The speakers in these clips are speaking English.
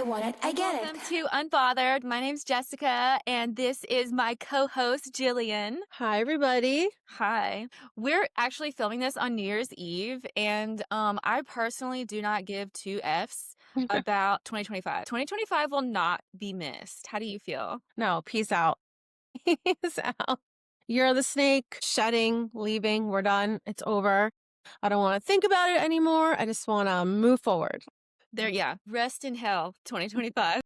want it, I get Welcome it. to Unbothered. My name's Jessica, and this is my co-host, Jillian. Hi, everybody. Hi. We're actually filming this on New Year's Eve, and I personally do not give two Fs about 2025. 2025 will not be missed. How do you feel? No, peace out. Peace out. Year of the snake, shedding, leaving. We're done. It's over. I don't want to think about it anymore. I just want to move forward. Yeah. Rest in hell, 2025.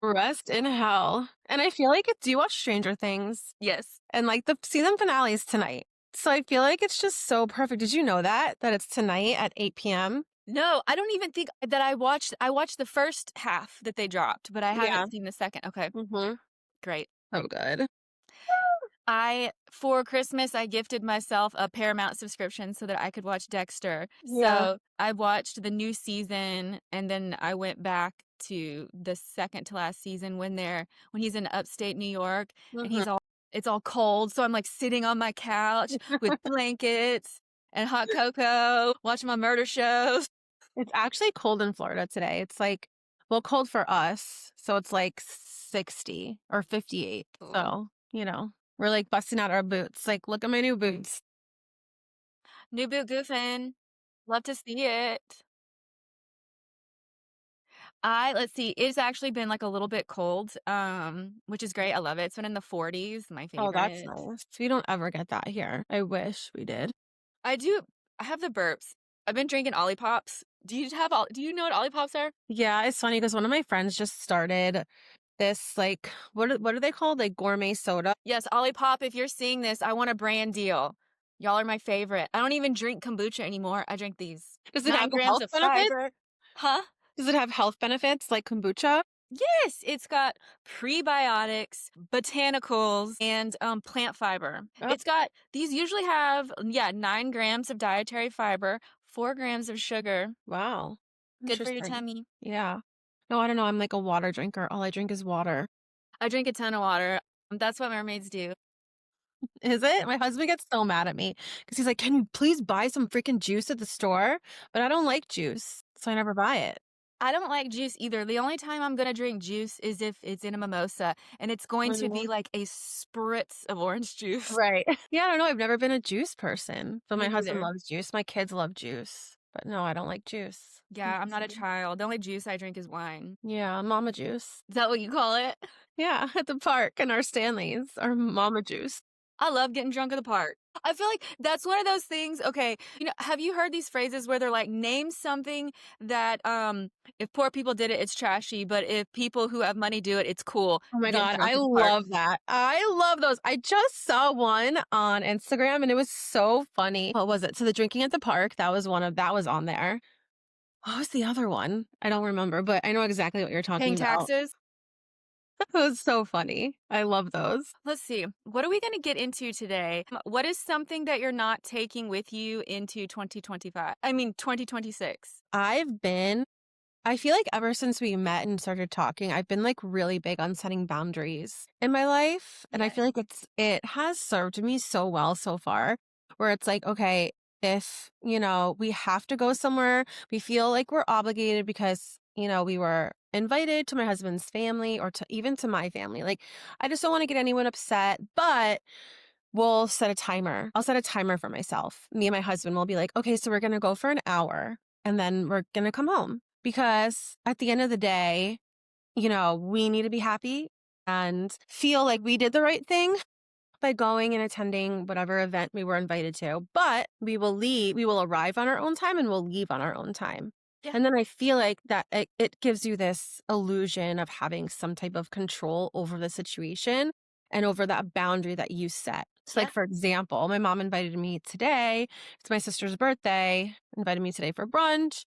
Rest in hell. And I feel like do you watch Stranger Things? Yes. And like the season finale is tonight. So I feel like it's just so perfect. Did you know that it's tonight at 8 p.m.? No, I don't even think that I watched the first half that they dropped, but I Yeah. haven't seen the second. Okay. Mm-hmm. Great. So good. For Christmas, I gifted myself a Paramount subscription so that I could watch Dexter. Yeah. So I watched the new season, and then I went back to the second to last season when he's in upstate New York and it's all cold. So I'm like sitting on my couch with blankets and hot cocoa, watching my murder shows. It's actually cold in Florida today. It's like, well, cold for us. So it's like 60 or 58. So, we're like busting out our boots. Like, look at my new boots. New boot goofing. Love to see it. Let's see, it's actually been like a little bit cold, which is great. I love it. It's been in the 40s, my favorite. Oh, that's nice. We don't ever get that here. I wish we did. I have the burps. I've been drinking Olippops. Do you know what Olippops are? Yeah, it's funny because one of my friends just started this, like, what are they called? Like gourmet soda. Yes, Olipop, if you're seeing this, I want a brand deal. Y'all are my favorite. I don't even drink kombucha anymore. I drink these. Does it 9 have grams health of benefits? fiber. Huh? Does it have health benefits like kombucha? Yes, it's got prebiotics, botanicals, and plant fiber. Oh. These usually have 9 grams of dietary fiber, 4 grams of sugar. Wow. Good for your Interesting. tummy. Yeah. No, I don't know. I'm like a water drinker. All I drink is water. I drink a ton of water. That's what mermaids do. Is it? My husband gets so mad at me because he's like, can you please buy some freaking juice at the store? But I don't like juice, so I never buy it. I don't like juice either. The only time I'm going to drink juice is if it's in a mimosa, and it's going to be like a spritz of orange juice. Right. Yeah, I don't know. I've never been a juice person. But Me my husband neither. loves juice. My kids love juice. But no, I don't like juice. Yeah, I'm not a child. The only juice I drink is wine. Yeah, mama juice. Is that what you call it? Yeah, at the park in our Stanleys, our mama juice. I love getting drunk at the park. I feel like that's one of those things. Okay, have you heard these phrases where they're like, name something that if poor people did it, it's trashy, but if people who have money do it, it's cool. Oh my Getting God, drunk I at the park. love that. I love those. I just saw one on Instagram and it was so funny. What was it? So the drinking at the park, that was on there. What was the other one? I don't remember, but I know exactly what you're talking Paying about. taxes. It was so funny. I love those. Let's see. What are we going to get into today? What is something that you're not taking with you into 2025? I mean, 2026. I feel like ever since we met and started talking, I've been like really big on setting boundaries in my life. And I feel like it has served me so well so far, where it's like, okay, if, we have to go somewhere, we feel like we're obligated because, we were invited to my husband's family or even to my family. Like, I just don't want to get anyone upset, but we'll set a timer. I'll set a timer for myself. Me and my husband will be like, okay, so we're going to go for an hour and then we're going to come home. Because at the end of the day, we need to be happy and feel like we did the right thing by going and attending whatever event we were invited to. But we will arrive on our own time and we'll leave on our own time. Yeah. And then I feel like that it gives you this illusion of having some type of control over the situation and over that boundary that you set. So like, for example, my mom invited me today. It's my sister's birthday, invited me today for brunch.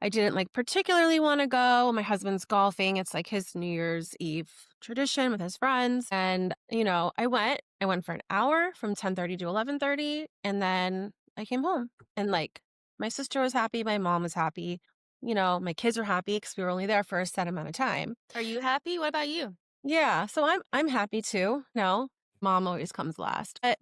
I didn't particularly want to go. My husband's golfing. It's like his New Year's Eve tradition with his friends. And, I went for an hour from 10:30 to 11:30. And then I came home and my sister was happy. My mom was happy. My kids were happy because we were only there for a set amount of time. Are you happy? What about you? Yeah. So I'm happy too. No, mom always comes last. But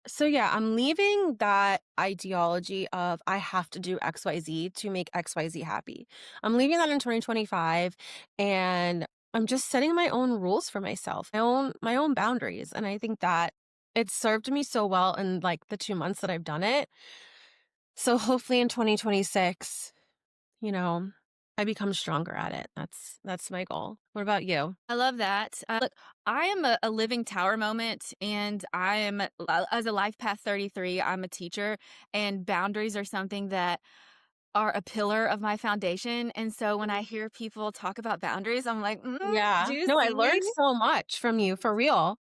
So yeah, I'm leaving that ideology of I have to do XYZ to make XYZ happy. I'm leaving that in 2025 and I'm just setting my own rules for myself, my own boundaries. And I think that it's served me so well in like the 2 months that I've done it. So hopefully in 2026, you know, I become stronger at it. That's my goal. What about you? I love that. Look, I am a living tower moment, and I am, as a Life Path 33, I'm a teacher, and boundaries are something that are a pillar of my foundation. And so when I hear people talk about boundaries, I'm like, Yeah. No, I juicy. learned so much from you for real.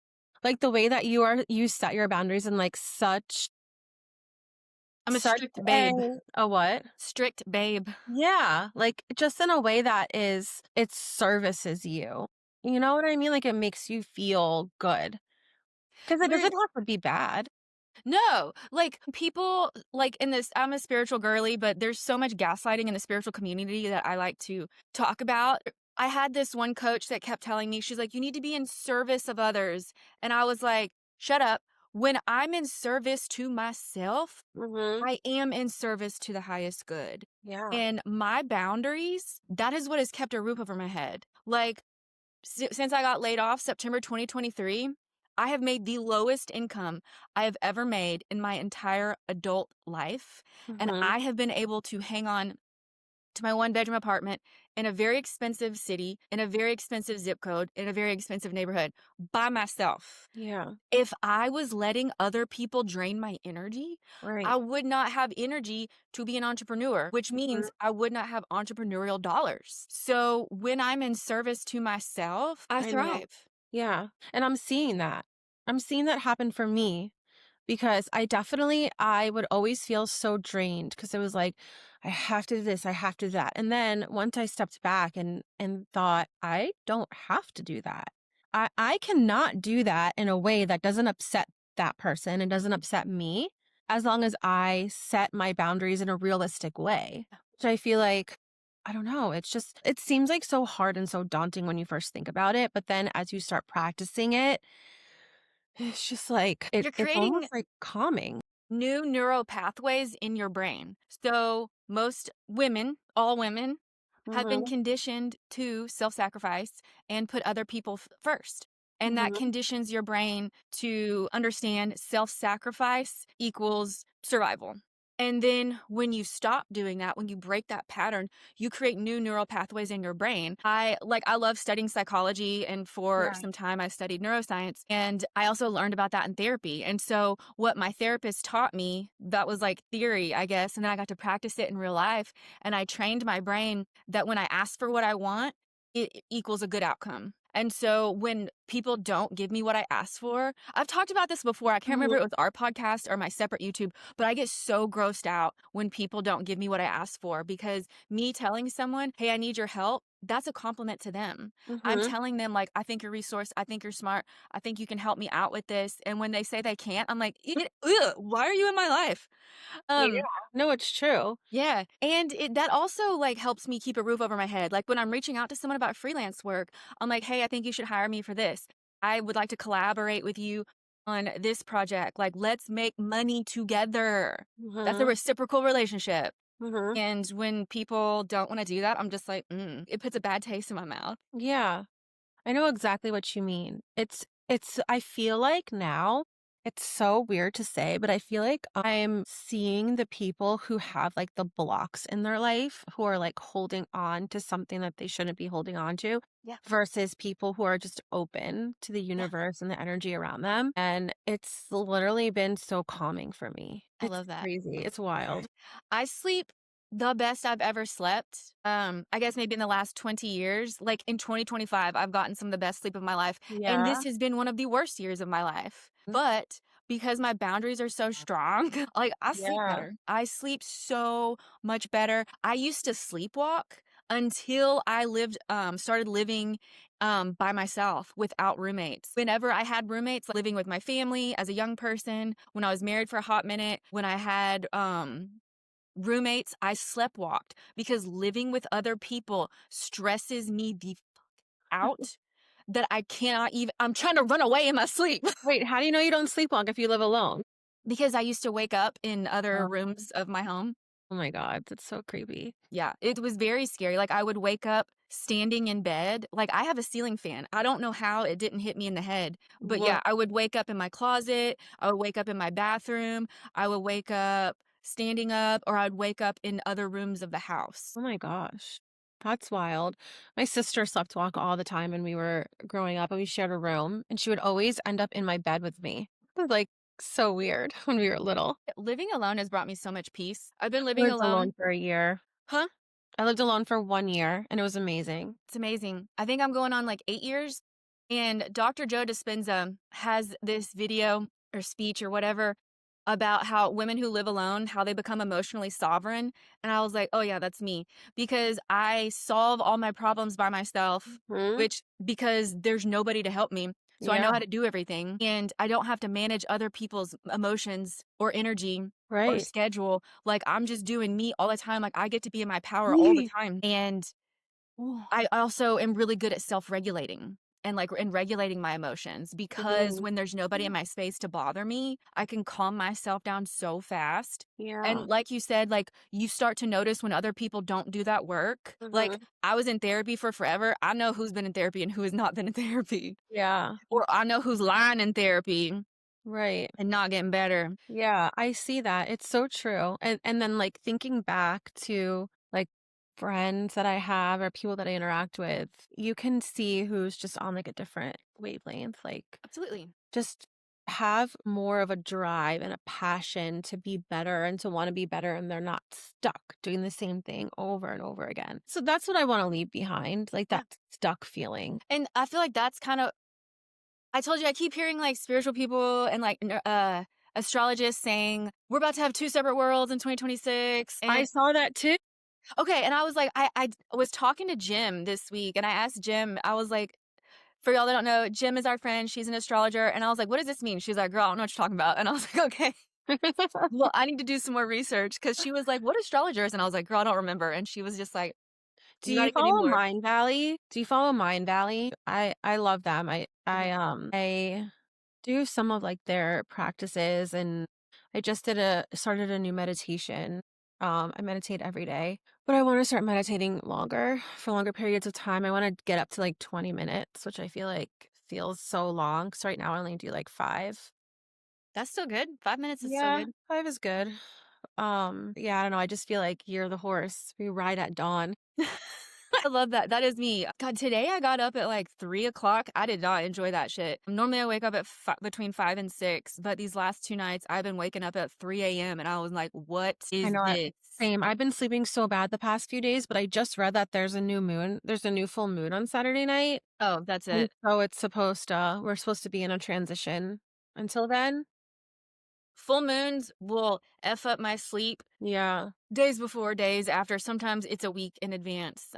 Like the way that you set your boundaries in like I'm a such strict babe. a what? Strict babe. Yeah, like just in a way that is it services you. You know what I mean? Like it makes you feel good because it doesn't have to be bad. No, like people like in this, I'm a spiritual girly, but there's so much gaslighting in the spiritual community that I like to talk about. I had this one coach that kept telling me, she's like, you need to be in service of others. And I was like, shut up. When I'm in service to myself, Mhm. I am in service to the highest good. Yeah. And my boundaries, that is what has kept a roof over my head. Like, since I got laid off September 2023, I have made the lowest income I have ever made in my entire adult life. And Mhm. I have been able to hang on to my one bedroom apartment in a very expensive city, in a very expensive zip code, in a very expensive neighborhood by myself. Yeah. If I was letting other people drain my energy, Right. I would not have energy to be an entrepreneur, which Mhm. means I would not have entrepreneurial dollars. So when I'm in service to myself, I I know. thrive. Yeah. And I'm seeing that. I'm seeing that happen for me. Because I would always feel so drained because it was like, I have to do this, I have to do that. And then once I stepped back and thought, I don't have to do that. I cannot do that in a way that doesn't upset that person and doesn't upset me as long as I set my boundaries in a realistic way. Which I feel like I don't know. It seems like so hard and so daunting when you first think about it. But then as you start practicing it, it's just like You're it's creating almost like calming. new neural pathways in your brain. So most women, all women, have been Mhm, conditioned to self sacrifice and put other people first. And that mhm, conditions your brain to understand self sacrifice equals survival. And then when you stop doing that, when you break that pattern, you create new neural pathways in your brain. I love studying psychology, and for yeah, some time I studied neuroscience, and I also learned about that in therapy. And so what my therapist taught me, that was like theory, I guess, and then I got to practice it in real life, and I trained my brain that when I ask for what I want, it equals a good outcome. And so when people don't give me what I ask for, I've talked about this before. I can't remember mhm, if it was our podcast or my separate YouTube, but I get so grossed out when people don't give me what I ask for, because me telling someone, hey, I need your help, that's a compliment to them. I'm mhm. telling them, like, I think you're a resource. I think you're smart. I think you can help me out with this. And when they say they can't, I'm like, ugh, why are you in my life? Yeah. Um, No, it's true. yeah, and that also, like, helps me keep a roof over my head. Like, when I'm reaching out to someone about freelance work, I'm like, "Hey, I think you should hire me for this. I would like to collaborate with you on this project. Like, let's make money together." That's a Mhm, reciprocal relationship. mhm. And when people don't wanna do that, I'm just like, it puts a bad taste in my mouth. Yeah. I know exactly what you mean. I feel like now, it's so weird to say, but I feel like I'm seeing the people who have like the blocks in their life who are like holding on to something that they shouldn't be holding on to Yeah, versus people who are just open to the yeah, universe and the energy around them. And it's literally been so calming for me. I It's love that. crazy. It's wild. I sleep the best I've ever slept. I guess maybe in the last 20 years. Like in 2025, I've gotten some of the best sleep of my life. And Yeah. this has been one of the worst years of my life. But because my boundaries are so strong, like I sleep Yeah. better. I sleep so much better. I used to sleepwalk until I started living by myself without roommates. Whenever I had roommates, like living with my family as a young person, when I was married for a hot minute, when I had roommates, I sleptwalked because living with other people stresses me the out that I cannot even, I'm trying to run away in my sleep. Wait, how do you know you don't sleepwalk if you live alone? Because I used to wake up in other Oh, rooms of my home. oh my god, that's so creepy. Yeah, it was very scary, like, I would wake up standing in bed, like, I have a ceiling fan, I don't know how it didn't hit me in the head, but yeah, What? I would wake up in my closet, I would wake up in my bathroom, I would wake up standing up, or I'd wake up in other rooms of the house. Oh my gosh. That's wild. My sister slept walk all the time when we were growing up and we shared a room and she would always end up in my bed with me. It was like so weird when we were little. Living alone has brought me so much peace. I've been I living lived alone. alone for a year. Huh? I lived alone for 1 year and it was amazing. It's amazing. I think I'm going on like 8 years, and Dr. Joe Dispenza has this video or speech or whatever about how women who live alone, how they become emotionally sovereign, and I was like, "Oh, yeah, that's me," because I solve all my problems by myself, Hmm. which because there's nobody to help me, so I know Yeah, how to do everything, and I don't have to manage other people's emotions or energy or right. schedule, like, I'm just doing me all the time, like, I get to be in my power all the time, and Mhm. I also am really good at self-regulating and regulating my emotions because when there's nobody in my space to bother me, I can calm myself down so fast. Yeah. And like you said, like you start to notice when other people don't do that work. Like Hmm. I was in therapy for forever. I know who's been in therapy and who has not been in therapy. Yeah. Or I know who's lying in therapy Right. and not getting better. Yeah, I see that. It's so true. And then like thinking back to like friends that I have or people that I interact with, you can see who's just on like a different wavelength. Like Absolutely. just have more of a drive and a passion to be better and to want to be better and they're not stuck doing the same thing over and over again. So that's what I want to leave behind, like Yeah. that stuck feeling. And I feel like that's kind of I told you I keep hearing, like, spiritual people and, like, astrologists saying, "We're about to have 2 separate worlds in 2026," I and saw that too. okay, and I was like I was talking to Jim this week, and I asked Jim, I was like for y'all that don't know, Jim is our friend, she's an astrologer, and I was like, "What does this mean?" She's like, "Girl, I don't know what you're talking about," and I was like, "Okay, well, I need to do some more research because she was like, "What astrologers?" And I was like, "Girl, I don't remember," and she was just like, Do "You you gotta give me follow more." Mind Valley? Do you follow Mind Valley? I love them. I do some of like their practices and I just started a new meditation. I meditate every day, but I want to start meditating longer for longer periods of time. I want to get up to like 20 minutes, which I feel like feels so long. So right now I only do like 5. That's still good. 5 minutes is still Yeah, good. 5 is good. Yeah, I don't know. I just feel like you're the horse. We ride at dawn. I love that. That is me. God, today I got up at like 3 o'clock. I did not enjoy that shit. Normally I wake up at between 5 and 6, but these last 2 nights I've been waking up at 3 a.m. and I was like, what I is know. this? Same. I've been sleeping so bad the past few days, but I just read that there's a new moon. There's a new full moon on Saturday night. Oh, that's And it. so we're supposed to be in a transition. Until then, Full moons will F up my sleep yeah, days before, days after. Sometimes it's a week in advance.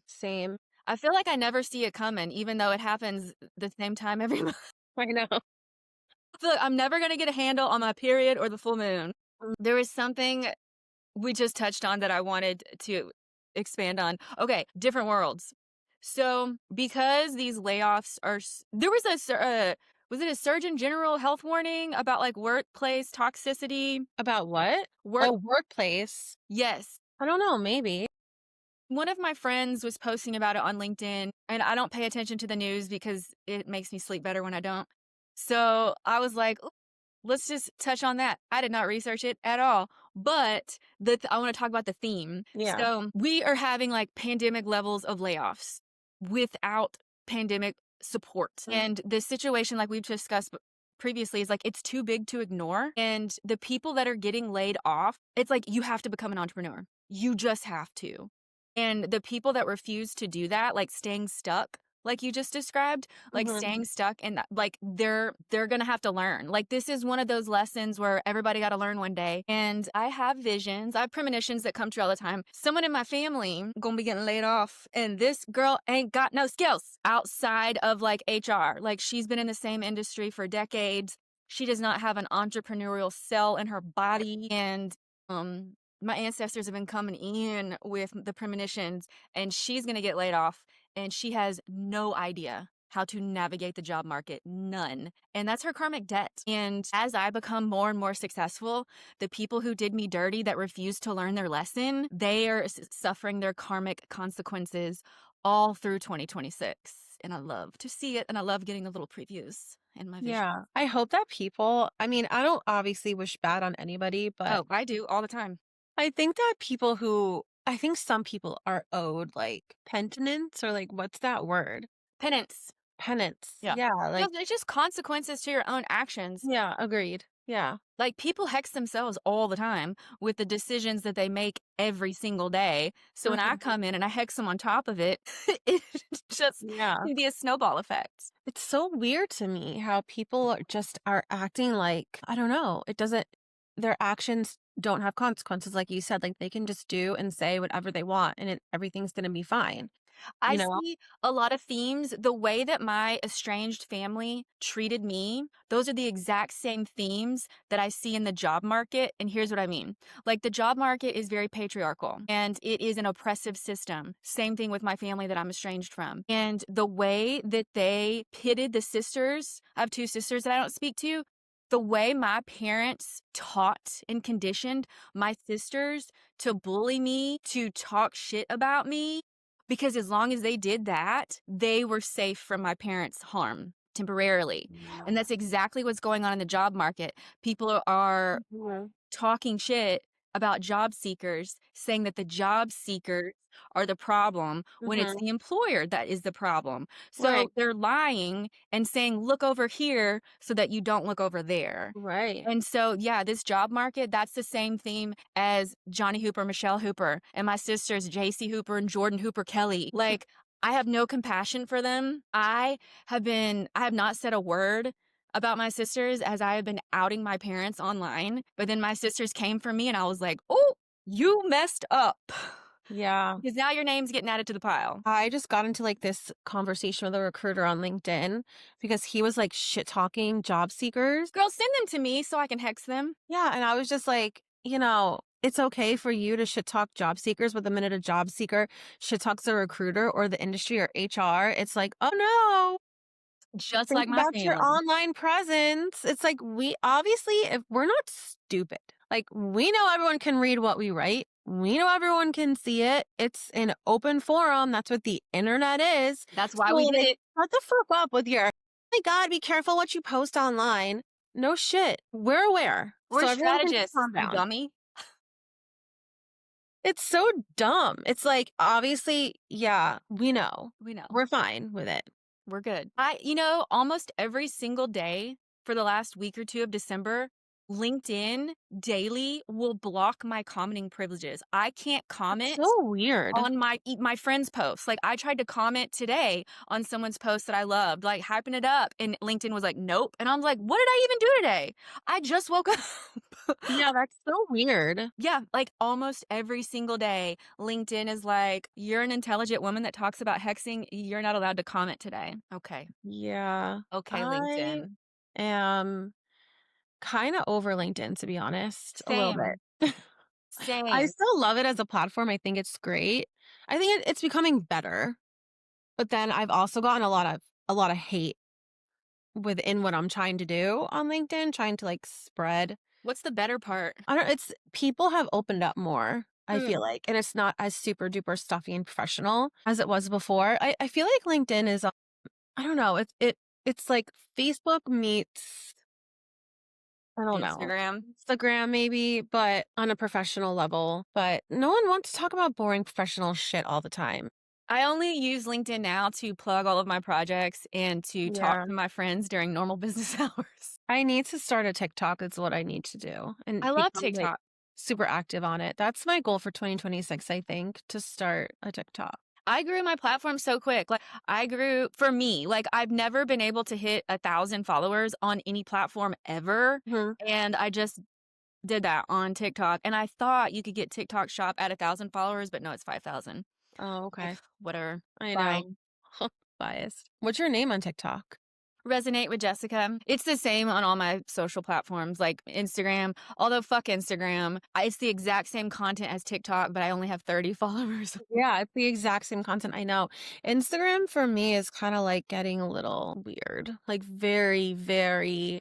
same. I feel like I never see it coming, even though it happens the same time every month. I know. I feel like I'm never going to get a handle on my period or the full moon. There is something we just touched on that I wanted to expand on. Okay, different worlds. So, because these layoffs are, there was was it a Surgeon General health warning about like workplace toxicity? About what? Work, Oh, workplace. yes. I don't know, maybe. One of my friends was posting about it on LinkedIn, and I don't pay attention to the news because it makes me sleep better when I don't. So I was like, let's just touch on that. I did not research it at all, but I want to talk about the theme. Yeah. So we are having like pandemic levels of layoffs without pandemic support. And the situation, like we've discussed previously, is like it's too big to ignore. And the people that are getting laid off, it's like you have to become an entrepreneur. You just have to. And the people that refuse to do that, like staying stuck, like you just described, like Mm-hmm. staying stuck and like they're going to have to learn. Like this is one of those lessons where everybody got to learn one day. And I have visions, I have premonitions that come true all the time. Someone in my family going to be getting laid off and this girl ain't got no skills outside of like HR. Like she's been in the same industry for decades. She does not have an entrepreneurial cell in her body and um my ancestors have been coming in with the premonitions and she's going to get laid off and she has no idea. how to navigate the job market. None. And that's her karmic debt. And as I become more and more successful, the people who did me dirty that refused to learn their lesson, they are suffering their karmic consequences all through 2026. And I love to see it. And I love getting the little previews in my vision. Yeah. I hope that people, I mean, I don't obviously wish bad on anybody, but Oh, I do all the time. I think that I think some people are owed like penitence or like, what's that word? Penance. Penance. Yeah. Yeah. No, Like, it's just consequences to your own actions. yeah, agreed. Yeah. Like, people hex themselves all the time with the decisions that they make every single day. So when I Mhm. come in and I hex them on top of it, it just Yeah. can be a snowball effect. It's so weird to me how people just are acting like, I don't know, their actions don't have consequences. Like you said, like they can just do and say whatever they want and everything's going to be fine, I you know? see a lot of themes. The way that my estranged family treated me, those are the exact same themes that I see in the job market. And here's what I mean. Like, the job market is very patriarchal and it is an oppressive system. Same thing with my family that I'm estranged from. And the way that they pitted the sisters, I have two sisters that I don't speak to. The way my parents taught and conditioned my sisters to bully me, to talk shit about me, because as long as they did that, they were safe from my parents' harm temporarily. And that's exactly what's going on in the job market. People are Mhm. talking shit about job seekers, saying that the job seekers are the problem when it's Mhm. the employer that is the problem. So Right. they're lying and saying, look over here so that you don't look over there. Right. And so, yeah, this job market, that's the same theme as Johnny Hooper, Michelle Hooper, and my sisters, JC Hooper and Jordan Hooper Kelly. Like, I have no compassion for them. I have not said a word about my sisters as I have been outing my parents online. But then my sisters came for me and I was like, oh, you messed up. Yeah. Because now your name's getting added to the pile. I just got into like this conversation with a recruiter on LinkedIn because he was like shit talking job seekers. Girl, send them to me so I can hex them. Yeah. And I was just like, it's okay for you to shit talk job seekers, but the minute a job seeker shit talks a recruiter or the industry or HR, it's like, oh no, Just think like my about your family. online presence. It's like we obviously, if we're not stupid, like we know everyone can read what we write. We know everyone can see it. It's an open forum. That's what the internet is. That's why So we did like, it. shut the fuck up with your, oh my God, be careful what you post online. No shit. We're aware. We're So everyone can strategists, calm you down. dummy. It's so dumb. It's like, obviously, yeah, we know. We know. We're fine with it. We're good. Almost every single day for the last week or two of December, LinkedIn daily will block my commenting privileges. I can't It's comment so weird. on my friends' posts. Like, I tried to comment today on someone's post that I loved, like hyping it up, and LinkedIn was like, nope. And I was like, what did I even do today? I just woke up. Yeah, that's so weird. Yeah, like almost every single day, LinkedIn is like, you're an intelligent woman that talks about hexing. You're not allowed to comment today. Okay. Yeah, Okay, I LinkedIn. am kinda over LinkedIn, to be honest, a little Same. bit. I Same. still love it as a platform, I think it's great. I think it's becoming better, but then I've also gotten a lot of hate within what I'm trying to do on LinkedIn, trying to, like, spread What's the better part? I don't it's people have opened up more, I feel Mm. like, and it's not as super duper stuffy and professional as it was before. I feel like LinkedIn is, I don't know, it's like Facebook meets I don't know. Instagram. Instagram maybe, but on a professional level. But no one wants to talk about boring professional shit all the time. I only use LinkedIn now to plug all of my projects and to talk Yeah. to my friends during normal business hours. I need to start a TikTok. That's what I need to do and I love become like TikTok. super active on it. That's my goal for 2026, I think, to start a TikTok. I grew my platform so quick. Like, I grew for me, like, I've never been able to hit 1,000 followers on any platform ever. Mhm. And I just did that on TikTok. And I thought you could get TikTok shop at 1,000 followers, but no, it's 5,000. Oh, Like, okay. whatever. I know. Fine. Biased. What's your name on TikTok? Resonate with Jessica. It's the same on all my social platforms like Instagram, although fuck Instagram. It's the exact same content as TikTok, but I only have 30 followers. Yeah, it's the exact same content, I know. Instagram for me is kinda, like, getting a little weird, like, very, very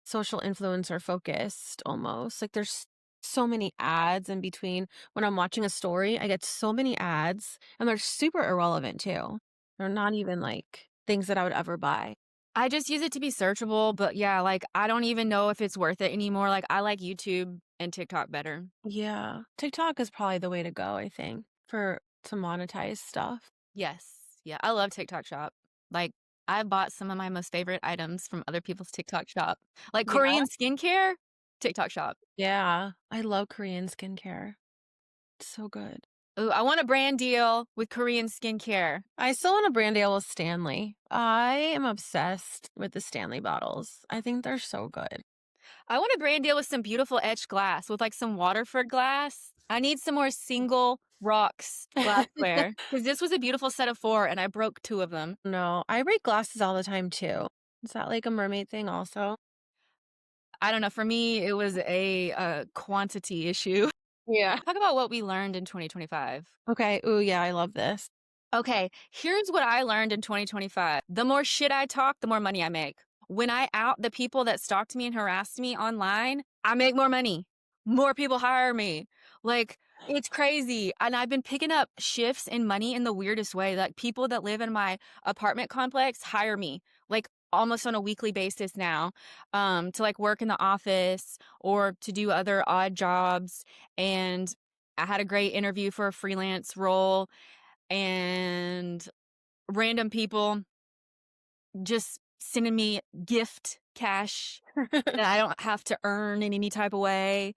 social influencer focused almost, like, there's so many ads in between. When I'm watching a story, I get so many ads, and they're super irrelevant too. They're not even, like, things that I would ever buy. I just use it to be searchable, but yeah, like I don't even know if it's worth it anymore. Like I like YouTube and TikTok better. Yeah, TikTok is probably the way to go, I think, for to monetize stuff. Yes. Yeah, I love TikTok Shop. Like I bought some of my most favorite items from other people's TikTok Shop. Like Yeah. Korean skincare, TikTok Shop. Yeah, I love Korean skincare. It's so good. Ooh, I want a brand deal with Korean skincare. I still want a brand deal with Stanley. I am obsessed with the Stanley bottles. I think they're so good. I want a brand deal with some beautiful etched glass with like some Waterford glass. I need some more single rocks glassware because this was a beautiful set of 4 and I broke 2 of them. No, I break glasses all the time too. Is that like a mermaid thing also? I don't know. For me, it was a quantity issue. Yeah. Talk about what we learned in 2025. Okay. Ooh, yeah, I love this. Okay, here's what I learned in 2025. The more shit I talk, the more money I make. When I out the people that stalked me and harassed me online, I make more money. More people hire me. Like, it's crazy. And I've been picking up shifts in money in the weirdest way. Like, people that live in my apartment complex hire me, like, almost on a weekly basis now, to like work in the office or to do other odd jobs. And I had a great interview for a freelance role and random people just sending me gift cash that I don't have to earn in any type of way.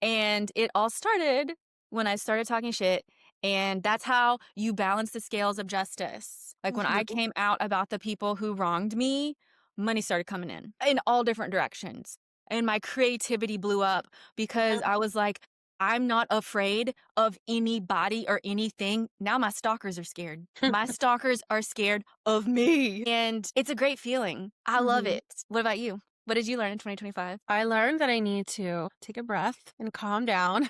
And it all started when I started talking shit. And that's how you balance the scales of justice. Like when I Mhm. came out about the people who wronged me, money started coming in all different directions. And my creativity blew up because I was like, I'm not afraid of anybody or anything. Now my stalkers are scared. My stalkers are scared of me. And it's a great feeling. I love Mhm. it. What about you? What did you learn in 2025? I learned that I need to take a breath and calm down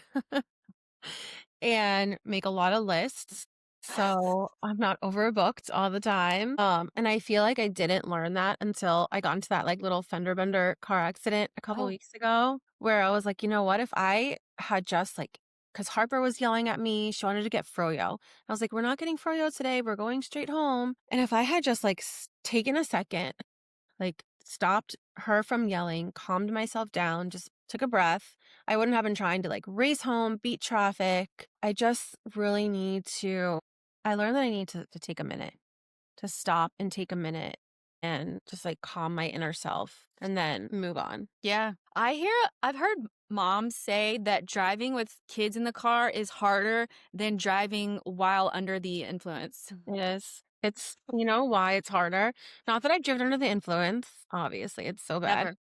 and make a lot of lists so I'm not overbooked all the time. And I feel like I didn't learn that until I got into that like little fender bender car accident a couple Oh, weeks ago, where I was like, you know what? If I had just like, because Harper was yelling at me, she wanted to get froyo. I was like, we're not getting froyo today. We're going straight home. And if I had just like taken a second, like stopped her from yelling, calmed myself down, just took a breath. I wouldn't have been trying to like race home, beat traffic. I just really need to, I learned that I need to take a minute, to stop and take a minute and just like calm my inner self and then move on. yeah. I've heard moms say that driving with kids in the car is harder than driving while under the influence. It is. It's, you know, why it's harder. Not that I've driven under the influence. Obviously, it's so bad. Never.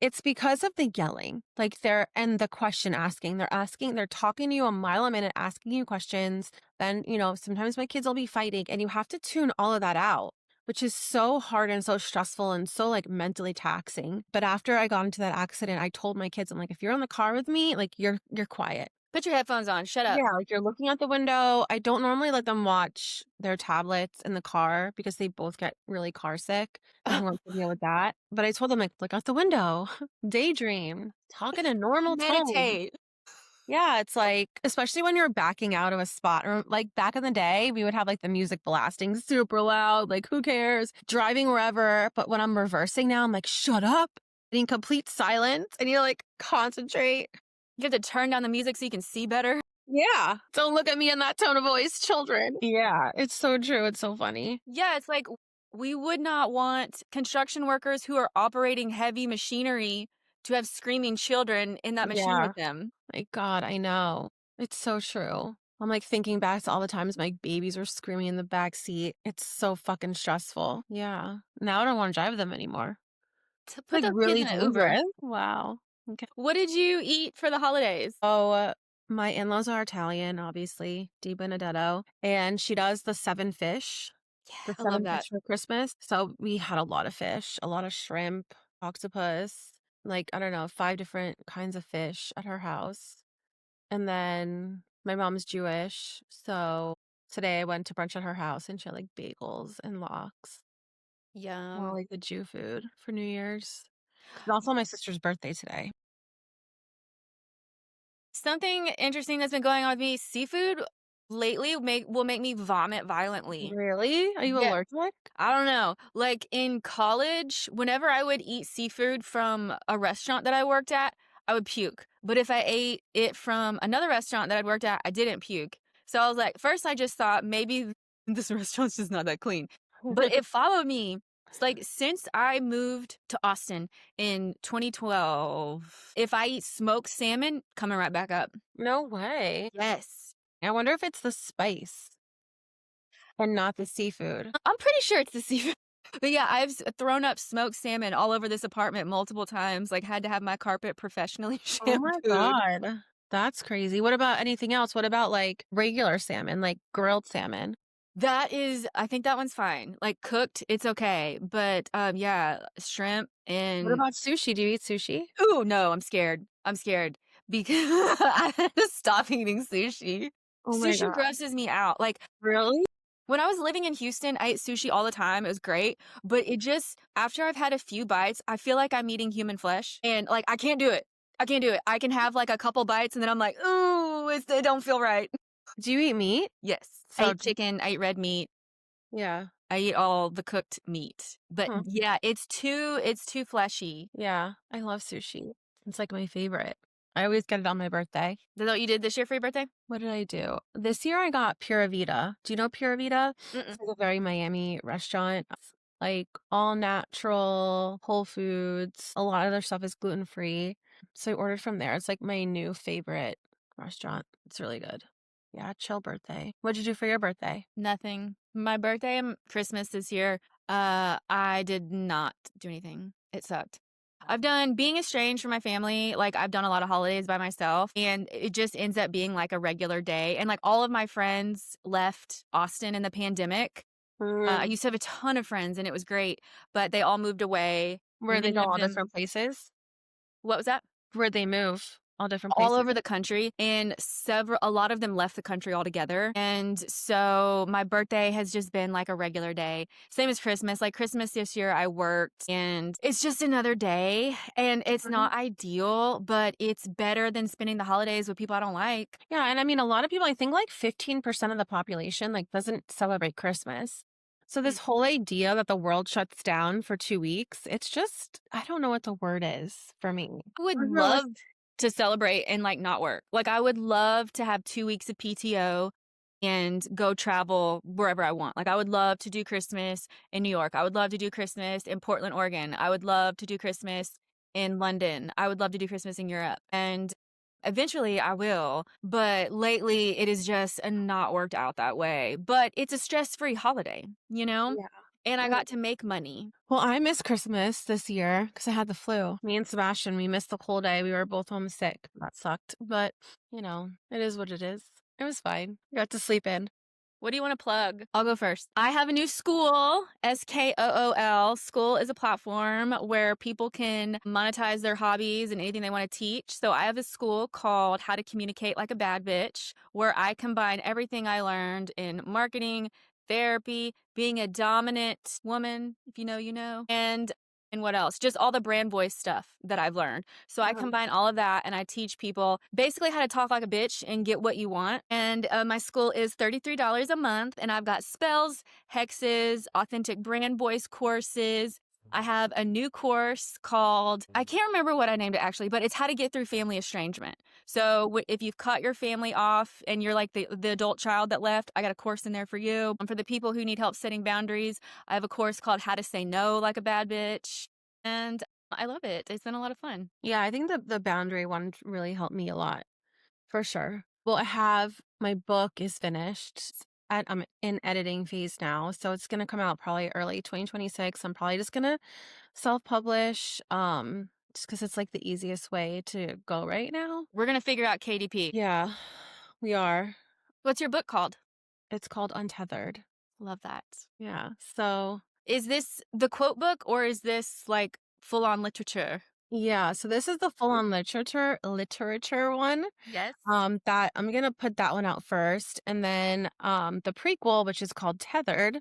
It's because of the yelling, like, they're and the question asking. They're talking to you a mile a minute, asking you questions. Then, you know, sometimes my kids will be fighting, and you have to tune all of that out, which is so hard and so stressful and so, like, mentally taxing. But after I got into that accident, I told my kids, I'm like, "If you're in the car with me, like, you're quiet." Put your headphones on. Shut up. Yeah, like, you're looking out the window. I don't normally let them watch their tablets in the car because they both get really car sick, and who wants to deal with that? But I told them, like, "Look out the window, daydream, talk in a normal tone." Meditate. Yeah, it's like especially when you're backing out of a spot or, like, back in the day, we would have, like, the music blasting super loud, like, who cares? Driving wherever, but when I'm reversing now, I'm like, "Shut up." In complete silence, and you, like, concentrate. You have to turn down the music so you can see better. Yeah. Don't look at me in that tone of voice, children. Yeah, it's so true, it's so funny. Yeah, it's like we would not want construction workers who are operating heavy machinery to have screaming children in that machine Yeah. with them. My god, I know. It's so true. I'm, like, thinking back to all the times my babies were screaming in the back seat. It's so fucking stressful. Yeah. Now I don't wanna drive them anymore. To put Like, those kids really in an Uber. dangerous. Wow. Okay. What did you eat for the holidays? Oh, my in-laws are Italian, obviously, Di Benedetto, and she does the 7 fish. Yeah, the I love 7 that. fish for Christmas. So we had a lot of fish, a lot of shrimp, octopus, like, I don't know, 5 different kinds of fish at her house. And then my mom's Jewish, so today I went to brunch at her house and she had, like, bagels and lox. All, Yum. like, the Jew food for New Year's. It's also my sister's birthday today. Something interesting that's been going on with me, seafood lately will make me vomit violently. Really? Are you Yeah. allergic? I don't know. Like in college, whenever I would eat seafood from a restaurant that I worked at, I would puke. But if I ate it from another restaurant that I'd worked at, I didn't puke. So I was like, first I just thought maybe this restaurant's just not that clean. But it followed me. It's like since I moved to Austin in 2012, if I eat smoked salmon, coming right back up. No way. Yes. I wonder if it's the spice and not the seafood. I'm pretty sure it's the seafood. But yeah, thrown up smoked salmon all over this apartment multiple times, like, had to have my carpet professionally Oh my shampooed. god. That's crazy. What about anything else? What about, like, regular salmon, like grilled salmon? I think that one's fine. Like, cooked, it's okay, but, yeah, shrimp What and about sushi? Do you eat sushi? ooh, no, I'm scared. I'm scared because I had to stop eating sushi. Oh my Sushi god. grosses me out. Like, Really? when I was living in Houston, I ate sushi all the time, it was great, but it just after I've had a few bites, I feel like I'm eating human flesh, and, like, I can't do it. I can't do it. I can have, like, a couple bites, and then I'm like, "Ooh, it don't feel right." Do you eat meat? Yes. I So eat chicken, I eat red meat, yeah. I eat all the cooked meat, but, Huh. yeah, it's too fleshy. Yeah. I love sushi. It's, like, my favorite. I always get it on my birthday. Is that what you did this year for your birthday? What did I do? This year I got Pura Vida. Do you know Pura Vida? Mm-mm. It's like a very Miami restaurant. It's like all natural, whole foods. A lot of their stuff is gluten free. So I ordered from there. It's like my new favorite restaurant. It's really good. Yeah, chill birthday. What'd you do for your birthday? Nothing. My birthday and Christmas this year, I did not do anything. It sucked. I've done being estranged from my family, like, I've done a lot of holidays by myself, and it just ends up being, like, a regular day, and, like, all of my friends left Austin in the pandemic. I Mm. used to have a ton of friends, and it was great, but they all moved away. Where they Many go of all them different places? What was that? Where they move all different All places? over the country, and a lot of them left the country altogether, and so my birthday has just been like a regular day. Same as Christmas, like Christmas this year I worked, and it's just another day, and it's Mhm. not ideal, but it's better than spending the holidays with people I don't like. Yeah, and I mean, a lot of people, I think like 15% of the population like doesn't celebrate Christmas. So this Mm. whole idea that the world shuts down for 2 weeks, it's just I don't know what the word is for me. I would love Unrealistic. to celebrate and, like, not work. Like, I would love to have 2 weeks of PTO and go travel wherever I want. Like, I would love to do Christmas in New York. I would love to do Christmas in Portland, Oregon. I would love to do Christmas in London. I would love to do Christmas in Europe, and eventually I will, but lately it is just not worked out that way. But it's a stress-free holiday, you know? Yeah. And I Mm. got to make money. Well, I missed Christmas this year because I had the flu. Me and Sebastian, we missed the whole day. We were both homesick. That sucked. But, it is what it is. It was fine. Got to sleep in. What do you want to plug? I'll go first. I have a new school, SKOOL. School is a platform where people can monetize their hobbies and anything they want to teach. So I have a school called How to Communicate Like a Bad Bitch, where I combine everything I learned in marketing, therapy, being a dominant woman, if you know, you know, and what else? Just all the brand voice stuff that I've learned. So I Uh-huh. combine all of that and I teach people basically how to talk like a bitch and get what you want. And my school is $33 a month, and I've got spells, hexes, authentic brand voice courses. I have a new course called, I can't remember what I named it actually, but it's how to get through family estrangement. So if you've cut your family off and you're like the adult child that left, I got a course in there for you. And for the people who need help setting boundaries, I have a course called How to Say No Like a Bad Bitch. And I love it. It's been a lot of fun. Yeah, I think the boundary one really helped me a lot. For sure. Well, I have my book is finished. I'm in editing phase now, so it's gonna come out probably early 2026. I'm probably just gonna self-publish, just because it's like the easiest way to go right now. We're going to figure out KDP. Yeah, we are. What's your book called? It's called Untethered. Love that. Yeah. So, Is this the quote book or is this like full on literature? yeah, so this is the full-on literature one. Yes. That I'm gonna put that one out first, and then the prequel, which is called Tethered,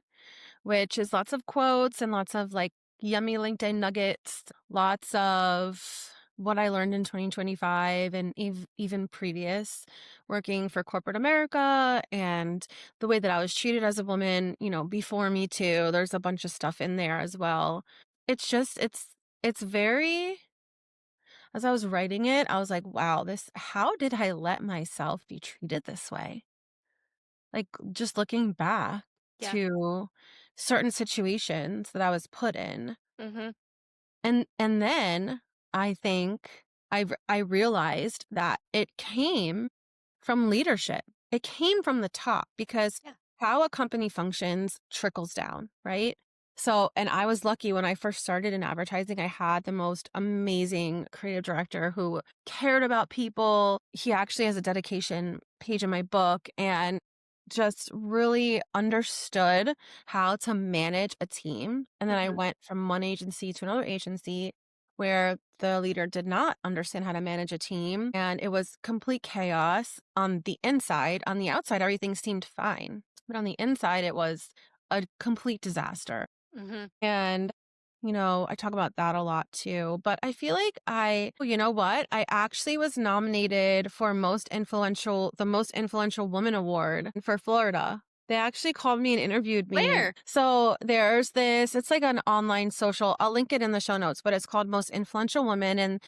which is lots of quotes and lots of like yummy LinkedIn nuggets, lots of what I learned in 2025 and even previous working for corporate America and the way that I was treated as a woman, before Me Too. There's a bunch of stuff in there as well. It's just, it's very, as I was writing it, I was like, wow, how did I let myself be treated this way? Like, just looking back Yeah. to certain situations that I was put in. Mhm. And then I think I realized that it came from leadership. It came from the top because Yeah. how a company functions trickles down, right? So, and I was lucky when I first started in advertising, I had the most amazing creative director who cared about people. He actually has a dedication page in my book and just really understood how to manage a team. And then I Mhm. went from one agency to another agency where the leader did not understand how to manage a team and it was complete chaos on the inside. On the outside, everything seemed fine. But on the inside, it was a complete disaster. Mhm. And, I talk about that a lot too. But I feel like you know what? I actually was nominated for the Most Influential Woman Award for Florida. They actually called me and interviewed me. Where? So it's like an online social, I'll link it in the show notes, but it's called Most Influential Woman. And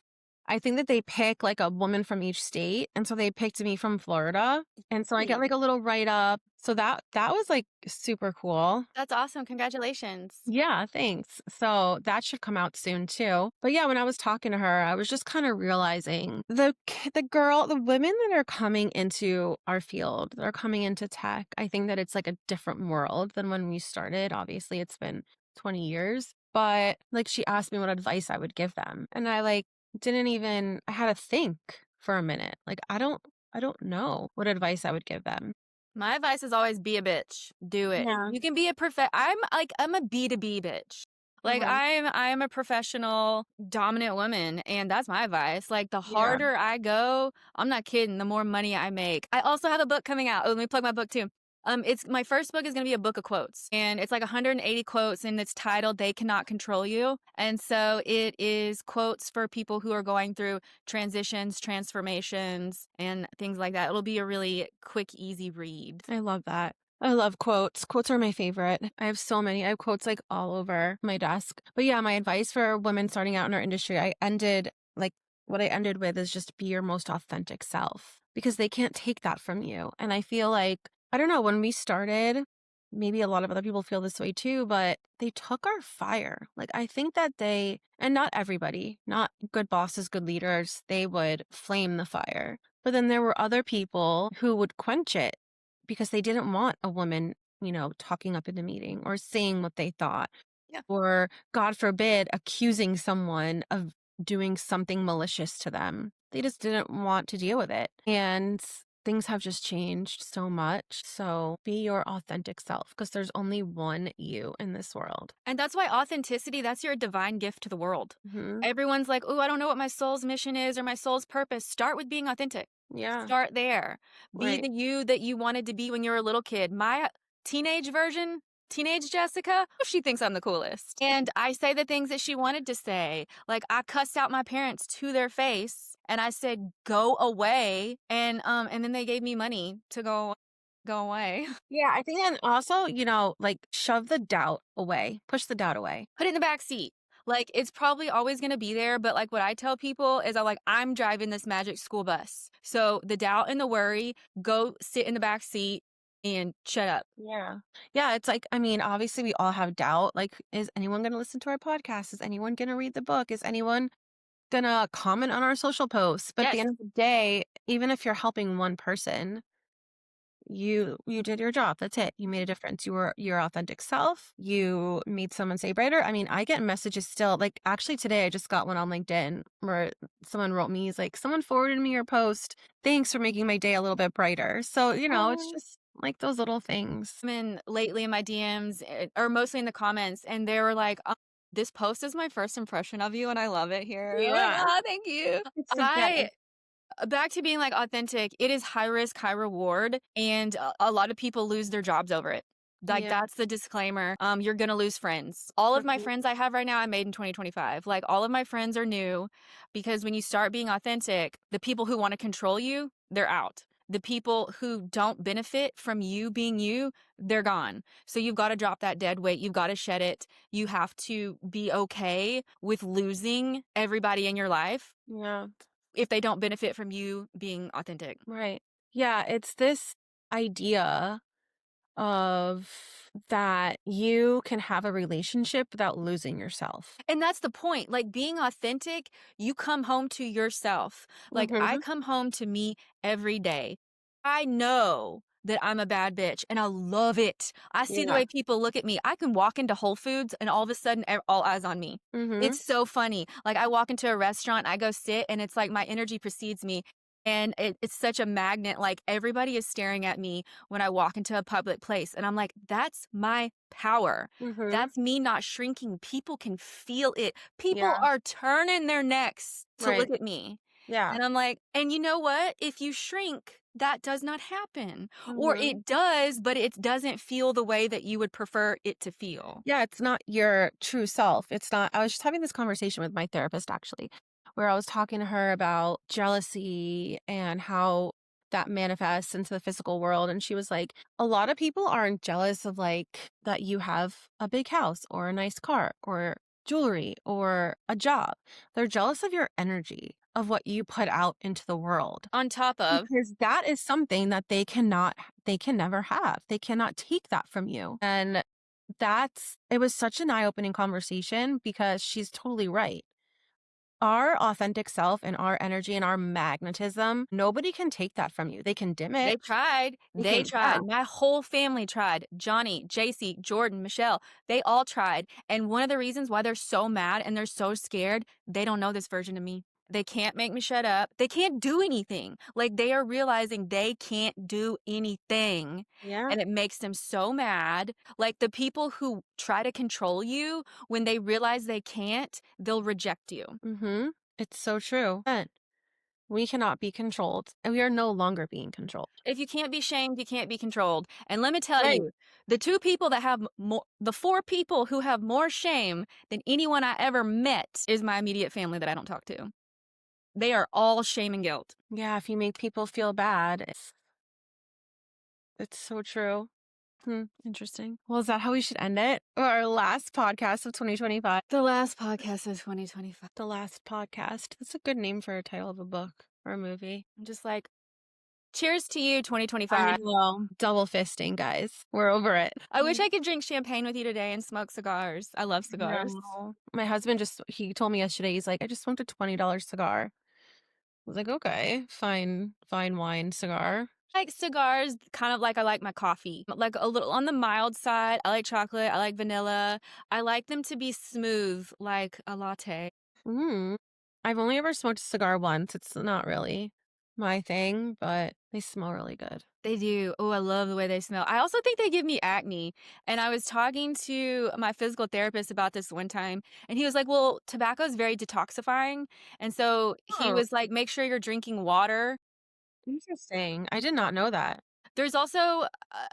I think that they pick like a woman from each state. And so they picked me from Florida. And so I get Really? like a little write up. So that was like super cool. That's awesome. Congratulations. Yeah, thanks. So that should come out soon too. But yeah, when I was talking to her, I was just kind of realizing the women that are coming into our field, that are coming into tech, I think that it's like a different world than when we started. Obviously, it's been 20 years, but like she asked me what advice I would give them. And I like didn't even I had to think for a minute. Like I don't know what advice I would give them. My advice is always be a bitch. Do it. Yeah. You can be I'm a B2B bitch. Like Uh-huh. I'm a professional dominant woman and that's my advice. Like the Yeah. harder I go, I'm not kidding, the more money I make. I also have a book coming out. Oh, let me plug my book too. It's my first book is going to be a book of quotes and it's like 180 quotes and it's titled They Cannot Control You. And so it is quotes for people who are going through transitions, transformations, and things like that. It'll be a really quick, easy read. I love that. I love quotes. Quotes are my favorite. I have so many. I have quotes like all over my desk. But yeah, my advice for women starting out in our industry, what I ended with is just be your most authentic self because they can't take that from you. And I feel like, I don't know, when we started, maybe a lot of other people feel this way too, but they took our fire. Like, I think that and not everybody, not good bosses, good leaders, they would flame the fire. But then there were other people who would quench it because they didn't want a woman, talking up in the meeting or saying what they thought, Yeah. or God forbid, accusing someone of doing something malicious to them. They just didn't want to deal with it. And things have just changed so much. So be your authentic self because there's only one you in this world. And that's why authenticity, that's your divine gift to the world. Hmm. Everyone's like, oh, I don't know what my soul's mission is or my soul's purpose. Start with being authentic. Yeah. Start there. Be Right. the you that you wanted to be when you were a little kid. My teenage version, teenage Jessica, she thinks I'm the coolest. And I say the things that she wanted to say. Like I cussed out my parents to their face and I said, go away. And then they gave me money to go away. Yeah. I think, and also, like shove the doubt away, push the doubt away. Put it in the back seat. Like it's probably always going to be there, but like what I tell people is I'm driving this magic school bus. So the doubt and the worry, go sit in the back seat and shut up. Yeah. Yeah, it's like, I mean, obviously we all have doubt. Like, is anyone going to listen to our podcast? Is anyone going to read the book? Is anyone going to comment on our social posts? But at the Yes. end of the day, even if you're helping one person, you did your job. That's it. You made a difference. You were your authentic self. You made someone say brighter. I mean, I get messages still. Like actually today I just got one on LinkedIn where someone wrote me, he's like, someone forwarded me your post. Thanks for making my day a little bit brighter. So, it's Oh, just like those little things. In lately in my DMs, or mostly in the comments, and they were like, "This post is my first impression of you, and I love it here." I'm like, Yeah. "Oh, thank you." It's the best. I Back to being, like, authentic, it is high risk, high reward, and a lot of people lose their jobs over it. Like, Yeah. that's the disclaimer. You're gonna lose friends. All of my Mhm. friends I have right now, I made in 2025. Like, all of my friends are new because when you start being authentic, the people who wanna control you, they're out. The people who don't benefit from you being you, they're gone. So you've gotta drop that dead weight, you've gotta shed it. You have to be okay with losing everybody in your life Yeah. if they don't benefit from you being authentic. Right. Yeah, it's this idea of that you can have a relationship without losing yourself. And that's the point. Like being authentic, you come home to yourself. Like I Mhm. come home to me every day. I know that I'm a bad bitch and I love it. I see the Yeah. way people look at me. I can walk into Whole Foods and all of a sudden all eyes on me. Mhm. It's so funny. Like I walk into a restaurant, I go sit and it's like my energy precedes me. And it's such a magnet. Like everybody is staring at me when I walk into a public place. And I'm like, that's my power. Mhm. That's me not shrinking. People can feel it. People Yeah. are turning their necks to Right. look at me. Yeah. And I'm like, and you know what? If you shrink, that does not happen. Or Mhm. it does, but it doesn't feel the way that you would prefer it to feel. Yeah, it's not your true self. It's not I was just having this conversation with my therapist actually, where I was talking to her about jealousy and how that manifests into the physical world. And she was like, a lot of people aren't jealous of like that you have a big house or a nice car or jewelry or a job. They're jealous of your energy, of what you put out into the world. On top of, Because that is something that they can never have. They cannot take that from you. And it was such an eye-opening conversation because she's totally right. Our authentic self and our energy and our magnetism, nobody can take that from you. They can dim it. they tried. They They can, yeah. tried. My whole family tried. Johnny, JC, Jordan, Michelle, they all tried. And one of the reasons why they're so mad and they're so scared, they don't know this version of me. They can't make me shut up. They can't do anything. Like they are realizing they can't do anything. Yeah. And it makes them so mad. Like the people who try to control you, when they realize they can't, they'll reject you. Mhm. It's so true. But we cannot be controlled, and we are no longer being controlled. If you can't be shamed, you can't be controlled. And let me tell Right. you, the four people who have more shame than anyone I ever met is my immediate family that I don't talk to. They are all shame and guilt. Yeah, if you make people feel bad, it's so true. Hmm, interesting. Well, is that how we should end it? Or our last podcast of 2025? The last podcast of 2025. The last podcast. That's a good name for a title of a book or a movie. I'm just like, cheers to you, I 2025. know. Double fisting, guys. We're over it. I wish I could drink champagne with you today and smoke cigars. I love cigars. No. My husband he told me yesterday, he's like, I just smoked a $20 cigar. I was like, okay, fine wine cigar. Like cigars, kind of like I like my coffee. Like a little on the mild side. I like chocolate. I like vanilla. I like them to be smooth, like a latte. Mm. I've only ever smoked a cigar once. It's not really my thing, but they smell really good. They do. Oh, I love the way they smell. I also think they give me acne. And I was talking to my physical therapist about this one time, and he was like, well, tobacco is very detoxifying. And so he Oh, was like, make sure you're drinking water. interesting. I did not know that. There's also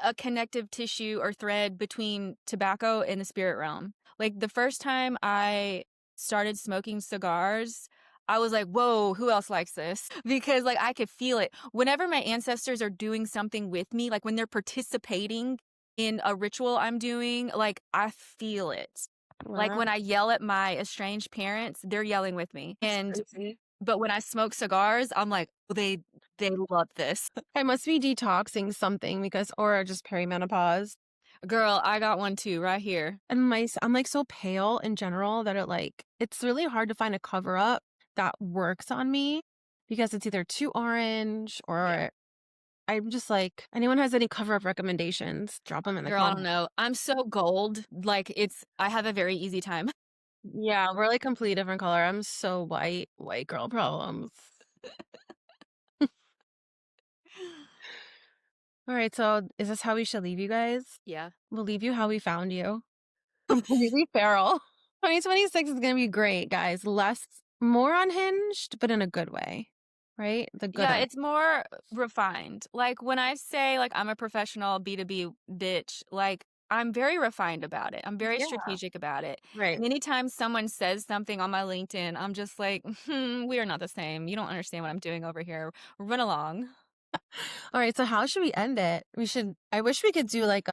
a connective tissue or thread between tobacco and the spirit realm. Like the first time I started smoking cigars, I was like, whoa, who else likes this? Because like I could feel it. Whenever my ancestors are doing something with me, like when they're participating in a ritual I'm doing, like I feel it. Like Wow, when I yell at my estranged parents, they're yelling with me. that's And crazy. but when I smoke cigars, I'm like, they love this. I must be detoxing something because or just perimenopause. Girl, I got one too, right here. And I'm like so pale in general that it's really hard to find a cover up that works on me because it's either too orange Yeah. or I'm just like anyone has any cover up recommendations, drop them in the Girl, I don't comments. know. I'm so gold. Like I have a very easy time. Yeah, we're like completely different color. I'm so white girl problems. Alright, so is this how we should leave you guys? Yeah. We'll leave you how we found you. Completely feral. 2026 is gonna be great, guys. More unhinged, but in a good way, right? The good Yeah, un it's more refined. Like, when I say, like, I'm a professional B2B bitch, like, I'm very refined about it. I'm very Yeah, strategic about it. right. And anytime someone says something on my LinkedIn, I'm just like, we are not the same. You don't understand what I'm doing over here. Run along." Alright, so how should we end it? I wish we could do like a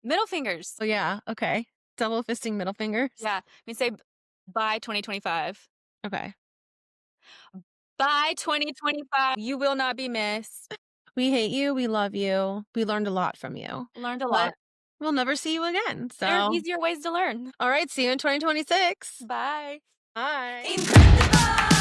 Middle fingers. oh, yeah, okay. Double fisting middle fingers? Yeah. We say, "Bye, 2025. Okay. Bye, 2025. You will not be missed." We hate you, we love you, we learned a lot from you, Learned a but lot. we'll never see you again, There's so easier ways to learn. alright, see you in 2026. Bye. Bye. Incredible.